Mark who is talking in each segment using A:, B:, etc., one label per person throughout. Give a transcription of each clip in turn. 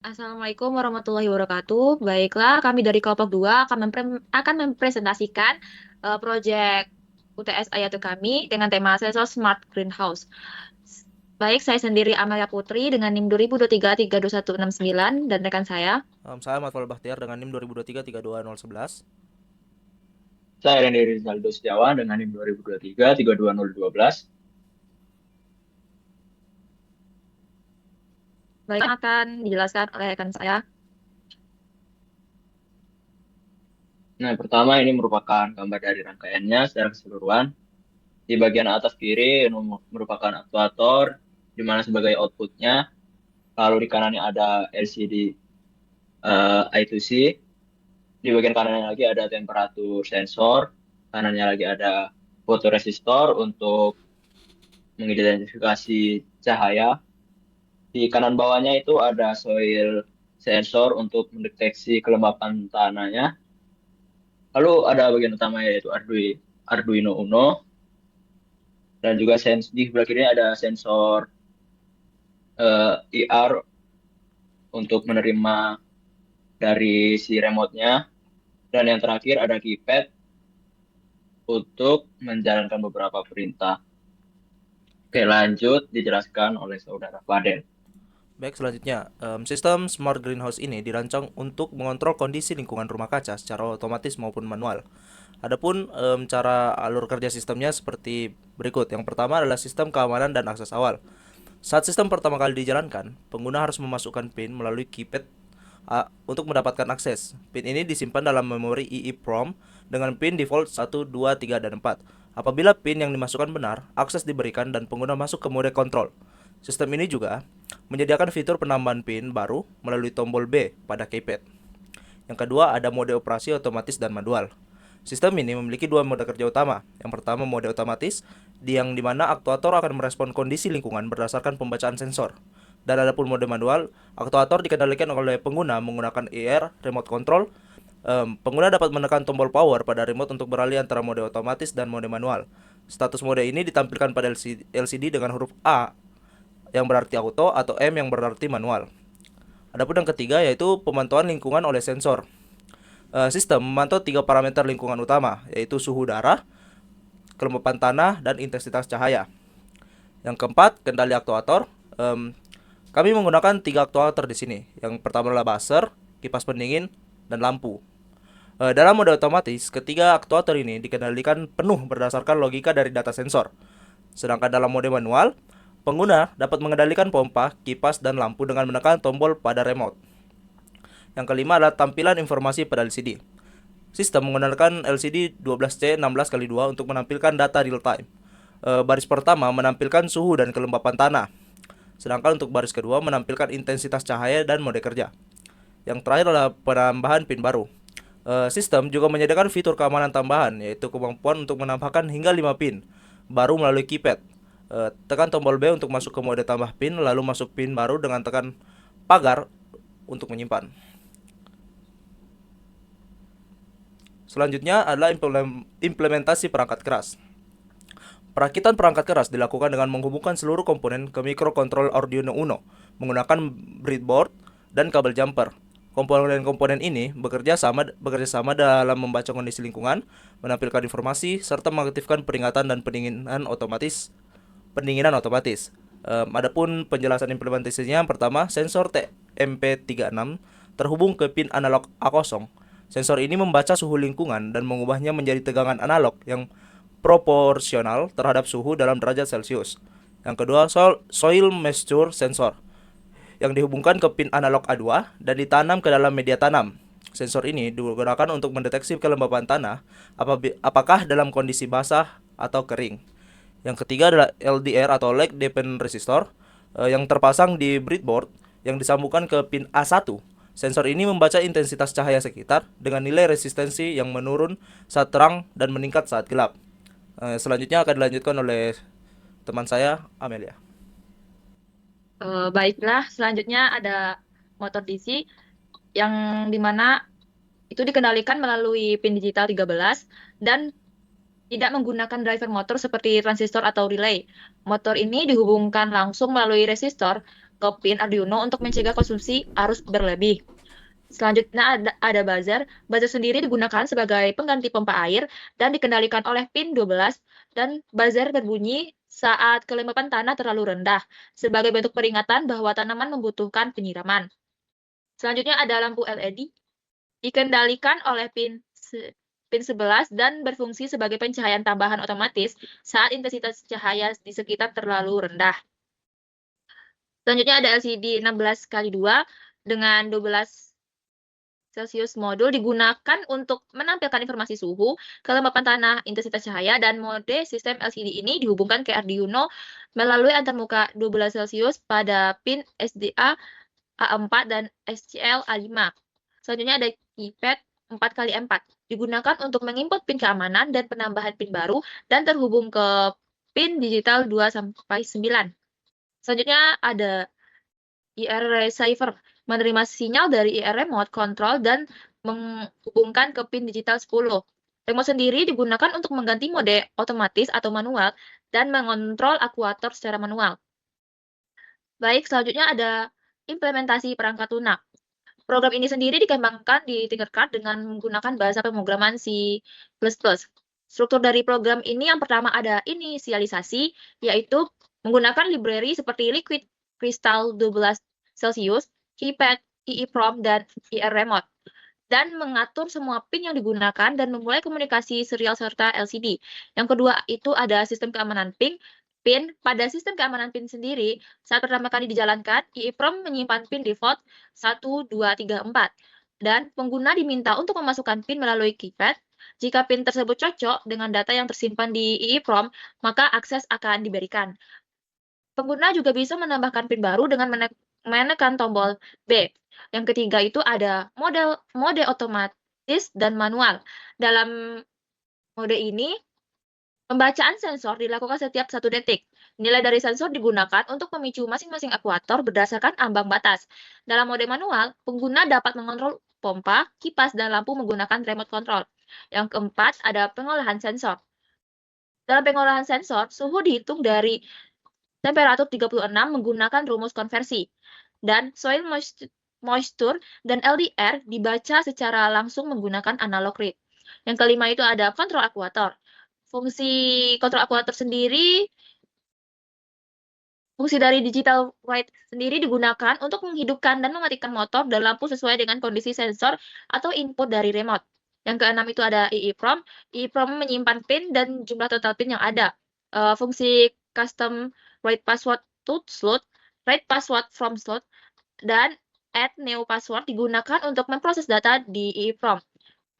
A: Assalamualaikum warahmatullahi wabarakatuh. Baiklah, kami dari kelompok 2 akan mempresentasikan proyek UTS Ayatu kami dengan tema sensor Smart Greenhouse. Baik, saya sendiri Amalia Putri dengan NIM 2023-32169 dan rekan saya.
B: Saya Matwal Bahtiar dengan NIM 2023-32011.
C: Saya Randy Rizaldo Setiawan dengan NIM 2023-32012.
A: Baik, akan dijelaskan oleh rekan saya.
C: Nah, yang pertama ini merupakan gambar dari rangkaiannya secara keseluruhan. Di bagian atas kiri ini merupakan aktuator, di mana sebagai outputnya. Lalu di kanannya ada LCD I2C. Di bagian kanannya lagi ada temperatur sensor. Kanannya lagi ada fotoresistor untuk mengidentifikasi cahaya. Di kanan bawahnya itu ada soil sensor untuk mendeteksi kelembapan tanahnya. Lalu ada bagian utama yaitu Arduino Uno dan juga di sebelah kiri ada sensor IR untuk menerima dari si remote-nya, dan yang terakhir ada keypad untuk menjalankan beberapa perintah. Oke, lanjut dijelaskan oleh saudara Fadel.
B: Baik, selanjutnya, sistem Smart Greenhouse ini dirancang untuk mengontrol kondisi lingkungan rumah kaca secara otomatis maupun manual. Adapun cara alur kerja sistemnya seperti berikut. Yang pertama adalah sistem keamanan dan akses awal. Saat sistem pertama kali dijalankan, pengguna harus memasukkan PIN melalui keypad untuk mendapatkan akses. PIN ini disimpan dalam memori EEPROM dengan PIN default 1, 2, 3, dan 4. Apabila PIN yang dimasukkan benar, akses diberikan dan pengguna masuk ke mode kontrol. Sistem ini juga menyediakan fitur penambahan PIN baru melalui tombol B pada keypad. Yang kedua, ada mode operasi otomatis dan manual. Sistem ini memiliki dua mode kerja utama. Yang pertama, mode otomatis, yang dimana aktuator akan merespon kondisi lingkungan berdasarkan pembacaan sensor. Dan adapun mode manual, aktuator dikendalikan oleh pengguna menggunakan ER remote control. Pengguna dapat menekan tombol power pada remote untuk beralih antara mode otomatis dan mode manual. Status mode ini ditampilkan pada LCD dengan huruf A yang berarti auto atau M yang berarti manual. Adapun yang ketiga yaitu pemantauan lingkungan oleh sensor. Sistem memantau tiga parameter lingkungan utama, yaitu suhu udara, kelembapan tanah, dan intensitas cahaya. Yang keempat, kendali aktuator. Kami menggunakan tiga aktuator di sini. Yang pertama adalah buzzer, kipas pendingin, dan lampu. Dalam mode otomatis, ketiga aktuator ini dikendalikan penuh berdasarkan logika dari data sensor. Sedangkan dalam mode manual, pengguna dapat mengendalikan pompa, kipas, dan lampu dengan menekan tombol pada remote. Yang kelima adalah tampilan informasi pada LCD. Sistem menggunakan LCD 12C 16x2 untuk menampilkan data real time. Baris pertama menampilkan suhu dan kelembapan tanah. Sedangkan untuk baris kedua menampilkan intensitas cahaya dan mode kerja. Yang terakhir adalah penambahan pin baru. Sistem juga menyediakan fitur keamanan tambahan, yaitu kemampuan untuk menambahkan hingga 5 pin baru melalui keypad. Tekan tombol B untuk masuk ke mode tambah pin, lalu masuk pin baru dengan tekan pagar untuk menyimpan. Selanjutnya adalah implementasi perangkat keras. Perakitan perangkat keras dilakukan dengan menghubungkan seluruh komponen ke microcontroller Arduino Uno menggunakan breadboard dan kabel jumper. Komponen-komponen ini bekerja sama dalam membaca kondisi lingkungan, menampilkan informasi, serta mengaktifkan peringatan dan pendinginan otomatis. Adapun penjelasan implementasinya, yang pertama, sensor TMP36 terhubung ke pin analog A0. Sensor ini membaca suhu lingkungan dan mengubahnya menjadi tegangan analog yang proporsional terhadap suhu dalam derajat Celcius. Yang kedua, soil moisture sensor yang dihubungkan ke pin analog A2 dan ditanam ke dalam media tanam. Sensor ini digunakan untuk mendeteksi kelembapan tanah apakah dalam kondisi basah atau kering. Yang ketiga adalah LDR atau Light Dependent Resistor yang terpasang di breadboard yang disambungkan ke pin A1. Sensor ini membaca intensitas cahaya sekitar dengan nilai resistensi yang menurun saat terang dan meningkat saat gelap. Selanjutnya akan dilanjutkan oleh teman saya, Amelia.
A: Baiklah, selanjutnya ada motor DC yang dimana itu dikendalikan melalui pin digital 13 dan tidak menggunakan driver motor seperti transistor atau relay. Motor ini dihubungkan langsung melalui resistor ke pin Arduino untuk mencegah konsumsi arus berlebih. Selanjutnya ada buzzer. Buzzer sendiri digunakan sebagai pengganti pompa air dan dikendalikan oleh pin 12 dan buzzer berbunyi saat kelembapan tanah terlalu rendah sebagai bentuk peringatan bahwa tanaman membutuhkan penyiraman. Selanjutnya ada lampu LED dikendalikan oleh pin 11 dan berfungsi sebagai pencahayaan tambahan otomatis saat intensitas cahaya di sekitar terlalu rendah. Selanjutnya ada LCD 16x2 dengan 12 Celsius modul digunakan untuk menampilkan informasi suhu, kelembapan tanah, intensitas cahaya, dan mode sistem LCD ini dihubungkan ke Arduino melalui antarmuka 12 Celsius pada pin SDA A4 dan SCL A5. Selanjutnya ada keypad 4x4 digunakan untuk menginput pin keamanan dan penambahan pin baru dan terhubung ke pin digital 2-9. Selanjutnya ada IR receiver menerima sinyal dari IR remote control dan menghubungkan ke pin digital 10. Remote sendiri digunakan untuk mengganti mode otomatis atau manual dan mengontrol akuator secara manual. Baik, selanjutnya ada implementasi perangkat lunak. Program ini sendiri dikembangkan di Tinkercad dengan menggunakan bahasa pemrograman C++. Struktur dari program ini yang pertama ada inisialisasi, yaitu menggunakan library seperti Liquid Crystal 12 Celsius, Keypad, EEPROM, dan IR Remote, dan mengatur semua pin yang digunakan dan memulai komunikasi serial serta LCD. Yang kedua itu ada sistem keamanan pin. Pada sistem keamanan pin sendiri, saat pertama kali dijalankan, EEPROM menyimpan pin default 1, 2, 3, 4. Dan pengguna diminta untuk memasukkan pin melalui keypad. Jika pin tersebut cocok dengan data yang tersimpan di EEPROM, maka akses akan diberikan. Pengguna juga bisa menambahkan pin baru dengan menekan tombol B. Yang ketiga itu ada mode otomatis dan manual. Dalam mode ini, pembacaan sensor dilakukan setiap 1 detik. Nilai dari sensor digunakan untuk memicu masing-masing akuator berdasarkan ambang batas. Dalam mode manual, pengguna dapat mengontrol pompa, kipas, dan lampu menggunakan remote control. Yang keempat, ada pengolahan sensor. Dalam pengolahan sensor, suhu dihitung dari temperatur 36 menggunakan rumus konversi. Dan soil moisture dan LDR dibaca secara langsung menggunakan analog read. Yang kelima itu ada kontrol akuator. Fungsi kontrol akuator sendiri, fungsi dari digital write sendiri digunakan untuk menghidupkan dan mematikan motor dan lampu sesuai dengan kondisi sensor atau input dari remote. Yang keenam itu ada EEPROM. EEPROM menyimpan pin dan jumlah total pin yang ada. Fungsi custom write password to slot, write password from slot, dan add new password digunakan untuk memproses data di EEPROM.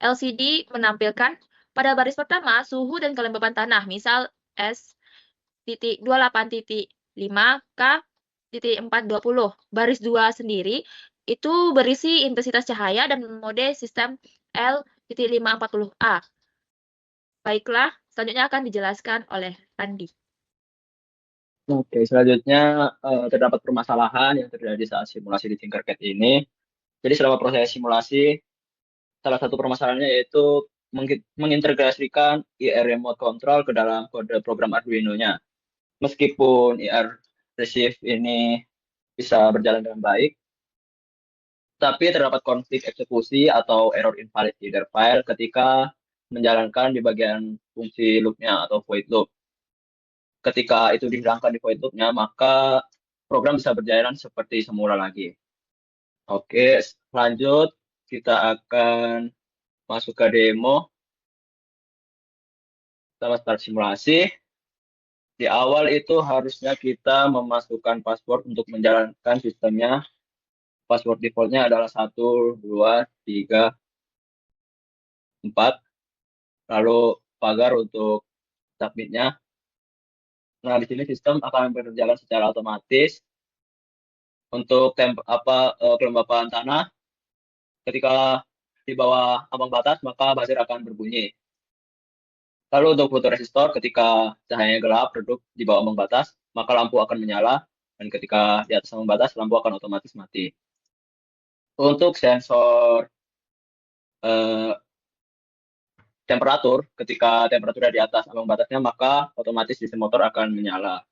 A: LCD menampilkan pada baris pertama suhu dan kelembapan tanah, misal S.28.5K.420. Baris 2 sendiri itu berisi intensitas cahaya dan mode sistem L.540A. Baiklah, selanjutnya akan dijelaskan oleh Randi.
C: Oke, selanjutnya terdapat permasalahan yang terjadi saat simulasi di Tinkercad ini. Jadi selama proses simulasi, salah satu permasalahannya yaitu mengintegrasikan IR remote control ke dalam kode program Arduino-nya. Meskipun IR receive ini bisa berjalan dengan baik, tapi terdapat konflik eksekusi atau error invalid header file ketika menjalankan di bagian fungsi loop-nya atau void loop. Ketika itu dihilangkan di void loop-nya, maka program bisa berjalan seperti semula lagi. Oke, lanjut kita akan masuk ke demo. Kita start simulasi. Di awal itu harusnya kita memasukkan password untuk menjalankan sistemnya. Password defaultnya adalah 1, 2, 3, 4. Lalu pagar untuk submitnya. Nah, di sini sistem akan berjalan secara otomatis. Untuk kelembapan tanah, ketika di bawah ambang batas, maka buzzer akan berbunyi. Lalu untuk fotoresistor, ketika cahayanya gelap, redup di bawah ambang batas, maka lampu akan menyala, dan ketika di atas ambang batas, lampu akan otomatis mati. Untuk sensor temperatur, ketika temperaturnya di atas ambang batasnya, maka otomatis sistem motor akan menyala.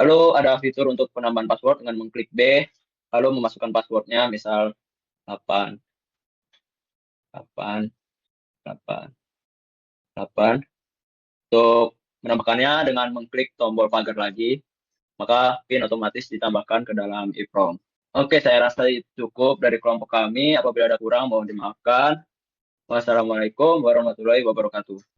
C: Lalu ada fitur untuk penambahan password dengan mengklik B, lalu memasukkan passwordnya, misal 8, 8, 8, 8. Untuk menambahkannya dengan mengklik tombol pagar lagi, maka PIN otomatis ditambahkan ke dalam EEPROM. Oke, saya rasa itu cukup dari kelompok kami. Apabila ada kurang, mohon dimaafkan. Wassalamualaikum warahmatullahi wabarakatuh.